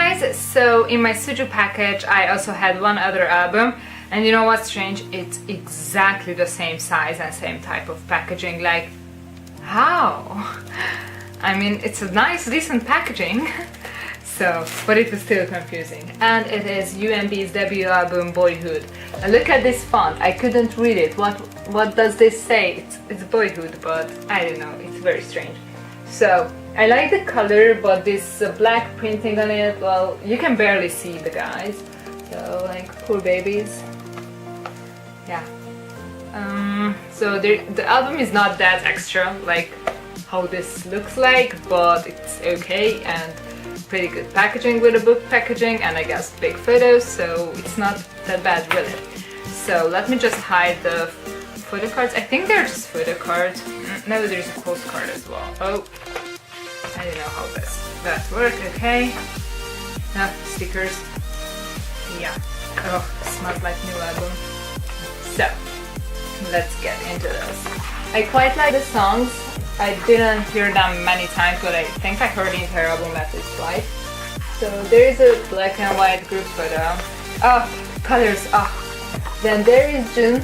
guys, so in my Suju package I also had one other album, and you know what's strange? It's exactly the same size and same type of packaging. Like, how? I mean, it's a nice, decent packaging, so, but it was still confusing. And it is UNB's debut album, Boyhood. And look at this font, I couldn't read it. What does this say? It's Boyhood, but I don't know, it's very strange. So, I like the color, but this black printing on it, well, you can barely see the guys. So, like, poor babies. Yeah. So the album is not that extra, like how this looks like, but it's okay and pretty good packaging with a book packaging, and I guess big photos, so it's not that bad really. So let me just hide the photo cards. I think they're just photo cards. No, there's a postcard as well. Oh, I don't know how that works. Okay. No, stickers. Yeah. Oh, smells like new album. So, let's get into this. I quite like the songs. I didn't hear them many times, but I think I heard the entire album at least twice. So there is a black and white group photo. Oh, colors. Oh. Then there is Jun,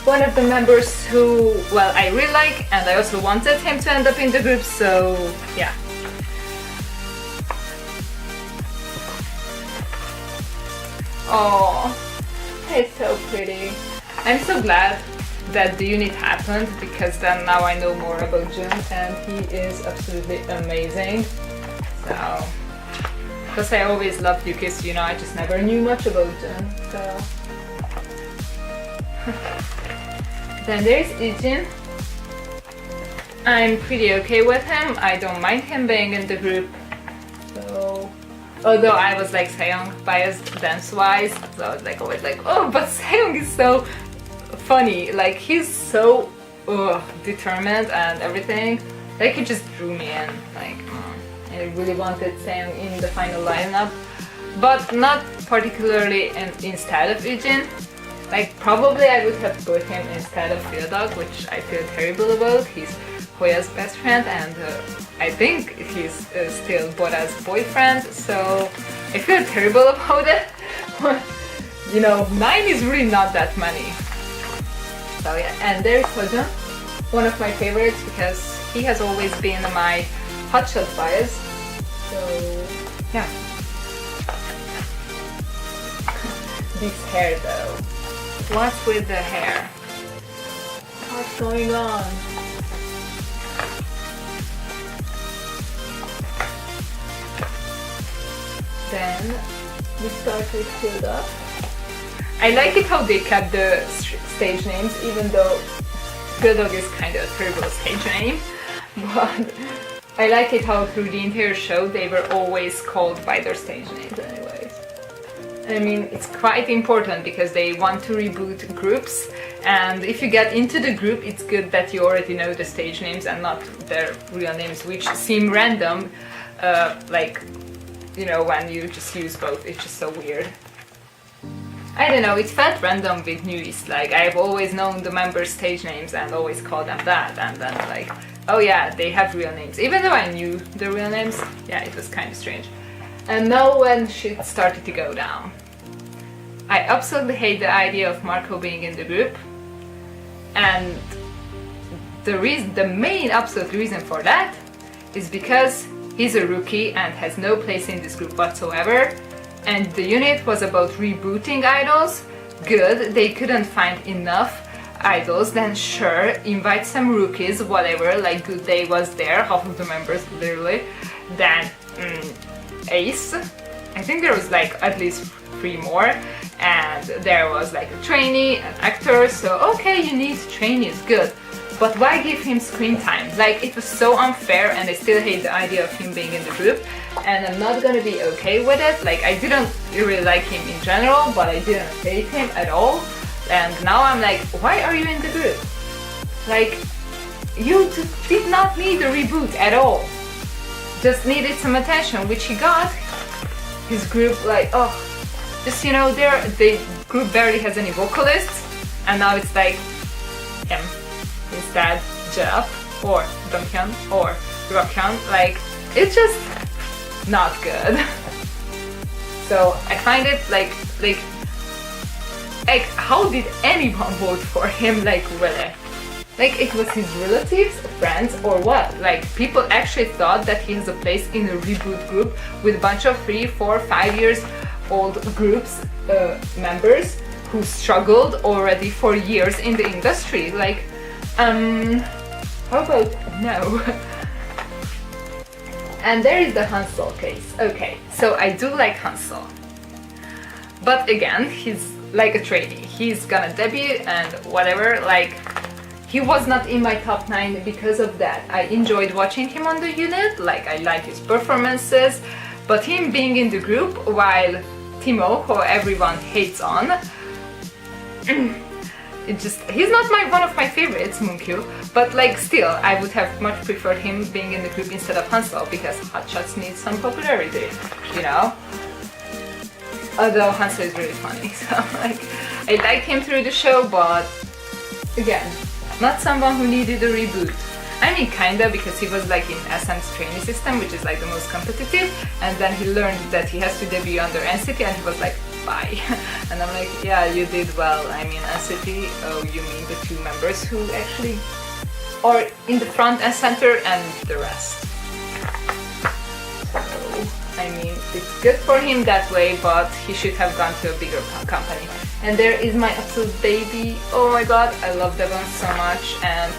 one of the members who, well, I really like, and I also wanted him to end up in the group, so yeah. Oh, he's so pretty. I'm so glad that the unit happened, because then now I know more about Jun, and he is absolutely amazing. So, because I always loved UKiss, you know, I just never knew much about Jun. So, then there's Ijin. I'm pretty okay with him. I don't mind him being in the group. So, although I was like Seong biased dance-wise, so I was like always like, oh, but Seong is so funny. Like, he's so determined and everything. Like, he just drew me in. Like, I really wanted Seong in the final lineup, but not particularly instead of Ijin. Like, probably I would have put him instead of Dog, which I feel terrible about. He's Hoya's best friend, and I think he's still Bora's boyfriend, so I feel terrible about it. You know, 9 is really not that many. So yeah, and there's Hojun, one of my favorites, because he has always been my hotshot bias. So yeah. This hair though. What's with the hair? What's going on? Then we start with Hilda. I like it how they kept the stage names, even though Dog is kind of a terrible stage name. But I like it how through the entire show they were always called by their stage names anyways. I mean, it's quite important because they want to reboot groups, and if you get into the group, it's good that you already know the stage names and not their real names, which seem random, like, you know, when you just use both. It's just so weird. I don't know, it felt random with New-East. Like, I've always known the members' stage names and always called them that, and then like, oh yeah, they have real names. Even though I knew the real names, yeah, it was kind of strange. And now when shit started to go down. I absolutely hate the idea of Marco being in the group, and the main absolute reason for that is because he's a rookie and has no place in this group whatsoever, and the unit was about rebooting idols. Good, they couldn't find enough idols, then sure, invite some rookies, whatever, like Good Day was there, half of the members literally. Then Ace, I think there was like at least 3 more, and there was like a trainee, an actor, so okay, you need trainees, good. But why give him screen time? Like, it was so unfair, and I still hate the idea of him being in the group, and I'm not gonna be okay with it. Like, I didn't really like him in general, but I didn't hate him at all. And now I'm like, why are you in the group? Like, you did not need a reboot at all. Just needed some attention, which he got. His group, like, oh, just, you know, the group barely has any vocalists, and now it's like him instead, Jeff or Donghyun or Rockhyun. Like, it's just not good. So I find it like how did anyone vote for him? Like really? Like it was his relatives, friends, or what? Like people actually thought that he has a place in a reboot group with a bunch of 3, 4, 5 years old groups members who struggled already for years in the industry. Like, how about no? And there is the Hansel case. Okay, so I do like Hansel, but again, he's like a trainee. He's gonna debut and whatever. Like, he was not in my top 9 because of that. I enjoyed watching him on the unit. Like, I like his performances, but him being in the group while Timo, who everyone hates on, he's not one of my favorites, Moonkyu, but like still I would have much preferred him being in the group instead of Hansel, because Hotshots needs some popularity, you know? Although Hansel is really funny, so like I like him through the show, but again, not someone who needed a reboot. I mean kinda, because he was like in SM's training system, which is like the most competitive, and then he learned that he has to debut under NCT and he was like, bye. And I'm like, yeah, you did well. I mean NCT, oh, you mean the 2 members who actually are in the front and center and the rest. So, I mean, it's good for him that way, but he should have gone to a bigger company. And there is my absolute baby. Oh my god, I love Devon so much. And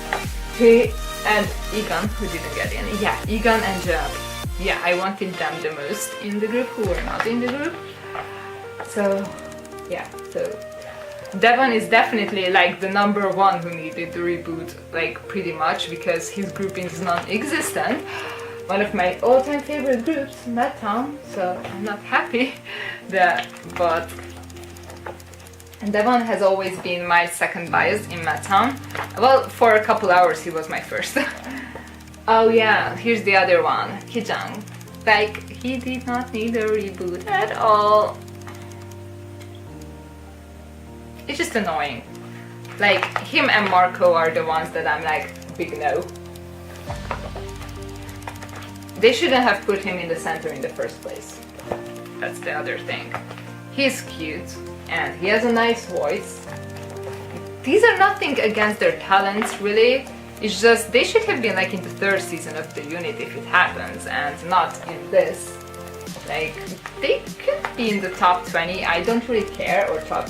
he and Egon, who didn't get in. Yeah, Egon and Jab. Yeah, I wanted them the most in the group, who were not in the group. So, yeah, so Devon is definitely like the number 1 who needed the reboot, like pretty much, because his grouping is non-existent. One of my all-time favorite groups, Madtown, so I'm not happy that, but Devon has always been my second bias in Madtown. Well, for a couple hours he was my first. Oh yeah, here's the other one, Kijang. Like, he did not need a reboot at all. It's just annoying. Like, him and Marco are the ones that I'm like, big no. They shouldn't have put him in the center in the first place. That's the other thing. He's cute and he has a nice voice. These are nothing against their talents, really. It's just they should have been like in the 3rd season of the unit if it happens, and not in this. Like, they could be in the top 20, I don't really care, or top,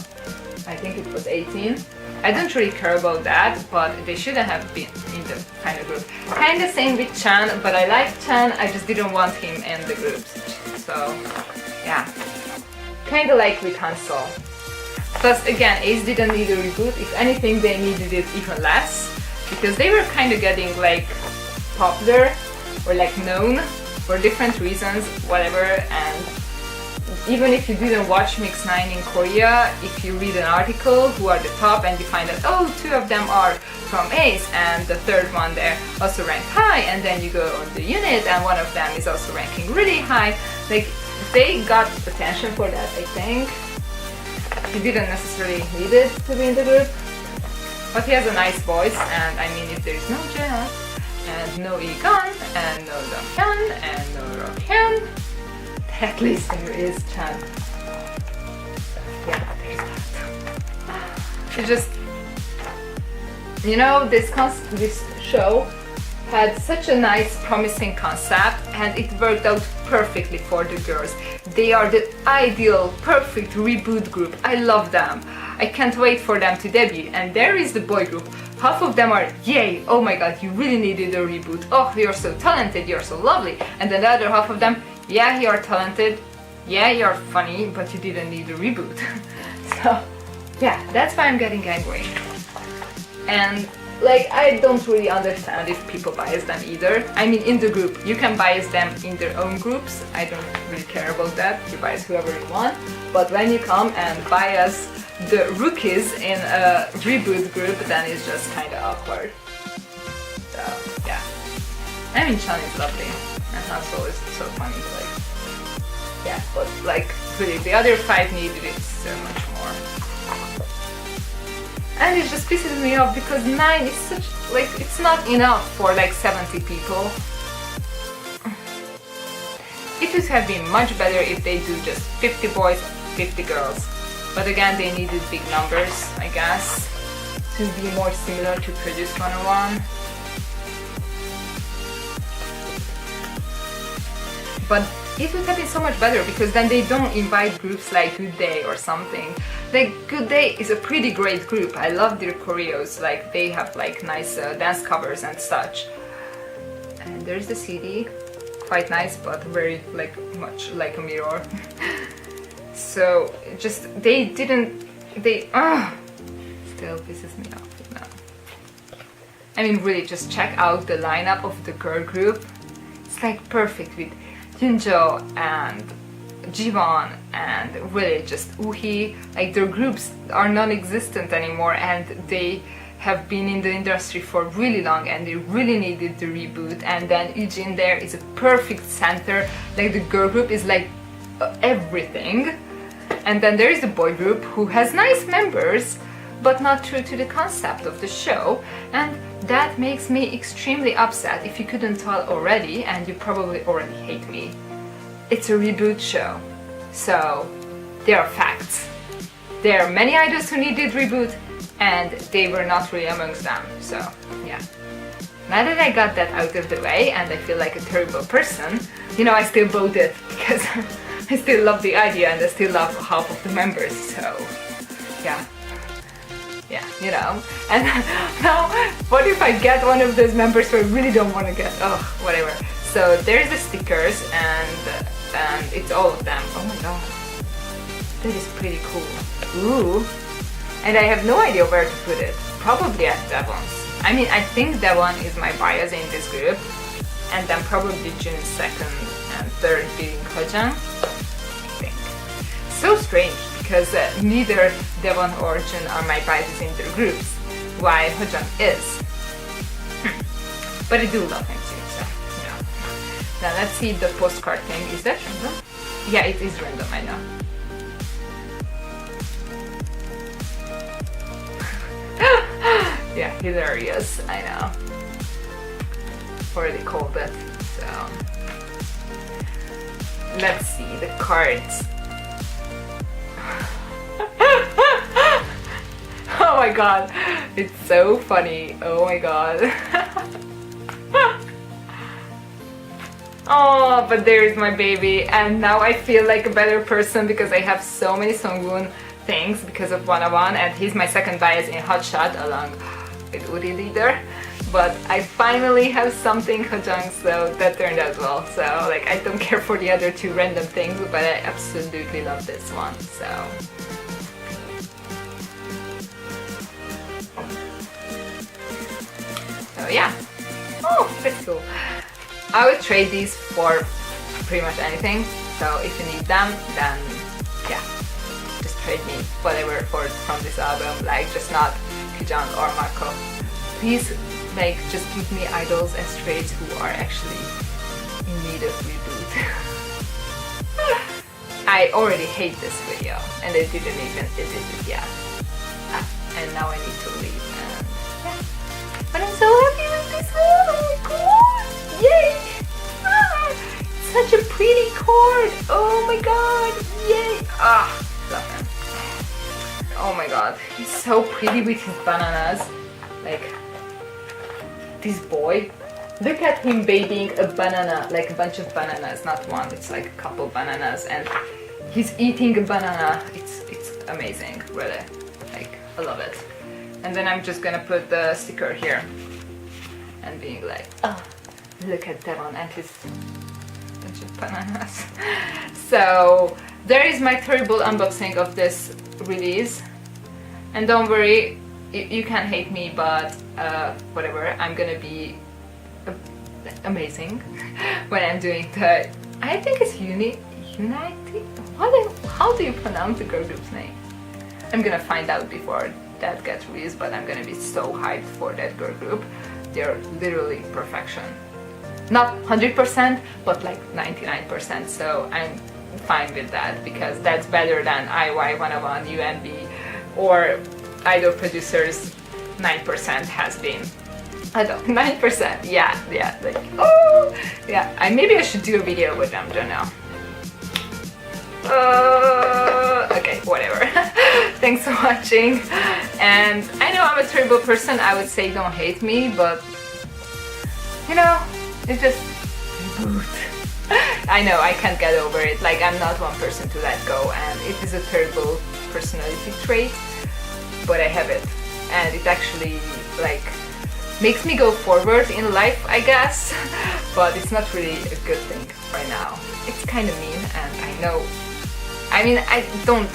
I think it was 18. I don't really care about that, but they shouldn't have been in the final group. Kinda same with Chan, but I like Chan, I just didn't want him in the groups. So, yeah. Kinda like with Hansel. Plus, again, Ace didn't need a reboot. If anything, they needed it even less, because they were kinda getting like popular or like known for different reasons, whatever, and even if you didn't watch Mix 9 in Korea, if you read an article who are the top and you find that, oh, 2 of them are from Ace and the 3rd one there also ranked high, and then you go on the unit and one of them is also ranking really high, like they got attention for that, I think. He didn't necessarily need it to be in the group, but he has a nice voice, and I mean, if there is no Jeff and no Egon and no Donghyun and no Rockhyun, at least there is Chan. Yeah, there's that. It's just, you know, this show had such a nice, promising concept, and it worked out perfectly for the girls. They are the ideal, perfect reboot group. I love them. I can't wait for them to debut. And there is the boy group. Half of them are, yay, oh my god, you really needed a reboot. Oh, you're so talented, you're so lovely. And then the other half of them, yeah, you're talented, yeah, you're funny, but you didn't need a reboot. So, yeah, that's why I'm getting angry. And, like, I don't really understand if people bias them either. I mean, in the group, you can bias them in their own groups. I don't really care about that. You bias whoever you want. But when you come and bias the rookies in a reboot group, then it's just kind of awkward. So, yeah. I mean, Chan is lovely. And Hansel is so funny, like, yeah, but like, really, the other 5 needed it so much more. And it just pisses me off because 9 is such, like, it's not enough for like 70 people. It would have been much better if they do just 50 boys, 50 girls. But again, they needed big numbers, I guess, to be more similar to Produced 101. But it would have been so much better because then they don't invite groups like Good Day or something. Like Good Day is a pretty great group. I love their choreos. Like they have like nice dance covers and such. And there's the CD, quite nice, but very like much like a mirror. So just they still pisses me off now. I mean, really, just check out the lineup of the girl group. It's like perfect with Yunjo and Jiwon and really just Uhi. Like their groups are non-existent anymore and they have been in the industry for really long and they really needed the reboot. And then Eugene there is a perfect center. Like the girl group is like everything. And then there is the boy group who has nice members but not true to the concept of the show, and that makes me extremely upset. If you couldn't tell already, and you probably already hate me, it's a reboot show, so there are facts. There are many idols who needed reboot and they were not really amongst them, so yeah. Now that I got that out of the way and I feel like a terrible person, you know, I still voted because I still love the idea and I still love half of the members, so yeah. Yeah, you know. And now, what if I get one of those members who I really don't want to get? Oh, whatever. So there's the stickers and it's all of them. Oh my god. That is pretty cool. Ooh. And I have no idea where to put it. Probably at Devon's. I mean, I think Devon is my bias in this group. And then probably June 2nd and 3rd being Hojang. I think. So strange. Because neither Devon or Jun are my biases in their groups, while Hojang is. But I do love him too, so yeah. Now let's see the postcard thing. Is that random? Yeah, it is random, I know. Yeah, hilarious, I know. Already called it, so. Let's see the cards. Oh my god, it's so funny. Oh my god. Oh, but there is my baby, and now I feel like a better person because I have so many Sungwoon things because of 101, and he's my second bias in Hotshot along with Uri Leader. But I finally have something Hojang, so that turned out well. So like I don't care for the other two random things, but I absolutely love this one. So. So yeah. Oh, that's cool. I would trade these for pretty much anything. So if you need them, then yeah, just trade me whatever from this album. Like just not Kijang or Marco. Please. Like, just give me idols as trades who are actually in need of reboot. I already hate this video and I didn't even edit it yet. And now I need to leave and yeah. But I'm so happy with this one! Oh my god! Yay! Such a pretty cord! Oh my god! Yay! Love him. Oh my god, he's so pretty with his bananas. Like, this boy, look at him babying a banana, like a bunch of bananas, not one, it's like a couple bananas, and he's eating a banana. It's amazing, really. Like, I love it. And then I'm just gonna put the sticker here and being like, oh, look at Devon and his bunch of bananas. So there is my terrible unboxing of this release, and don't worry, you can hate me, but whatever, I'm gonna be amazing when I'm doing the, I think it's UNI.T? How do you pronounce the girl group's name? I'm gonna find out before that gets released, but I'm gonna be so hyped for that girl group. They're literally perfection. Not 100%, but like 99%, so I'm fine with that because that's better than IY 101, UNB, or idol producers 9% has been. I don't, 9%, yeah, like, oh, yeah, maybe I should do a video with them, don't know. Okay, whatever. Thanks for watching, and I know I'm a terrible person, I would say don't hate me, but, you know, it's just reboot. I know, I can't get over it, like, I'm not one person to let go, and it is a terrible personality trait, but I have it, and it actually, like, makes me go forward in life, I guess, but it's not really a good thing right now. It's kind of mean, and I know, I mean, I don't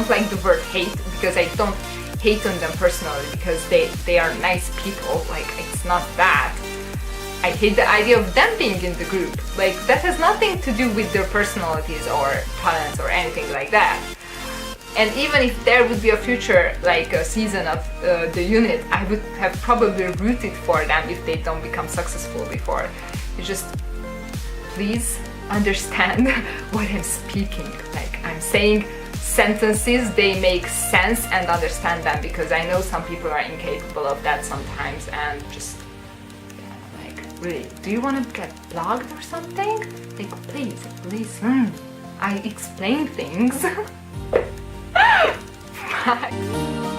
like the word hate, because I don't hate on them personally, because they are nice people, like, it's not that. I hate the idea of them being in the group, like, that has nothing to do with their personalities or talents or anything like that. And even if there would be a future, like a season of the unit, I would have probably rooted for them if they don't become successful before. You just, please understand what I'm speaking. Like, I'm saying sentences, they make sense, and understand them, because I know some people are incapable of that sometimes, and just, like, really, do you want to get blocked or something? Like, please listen. I explain things. Bye.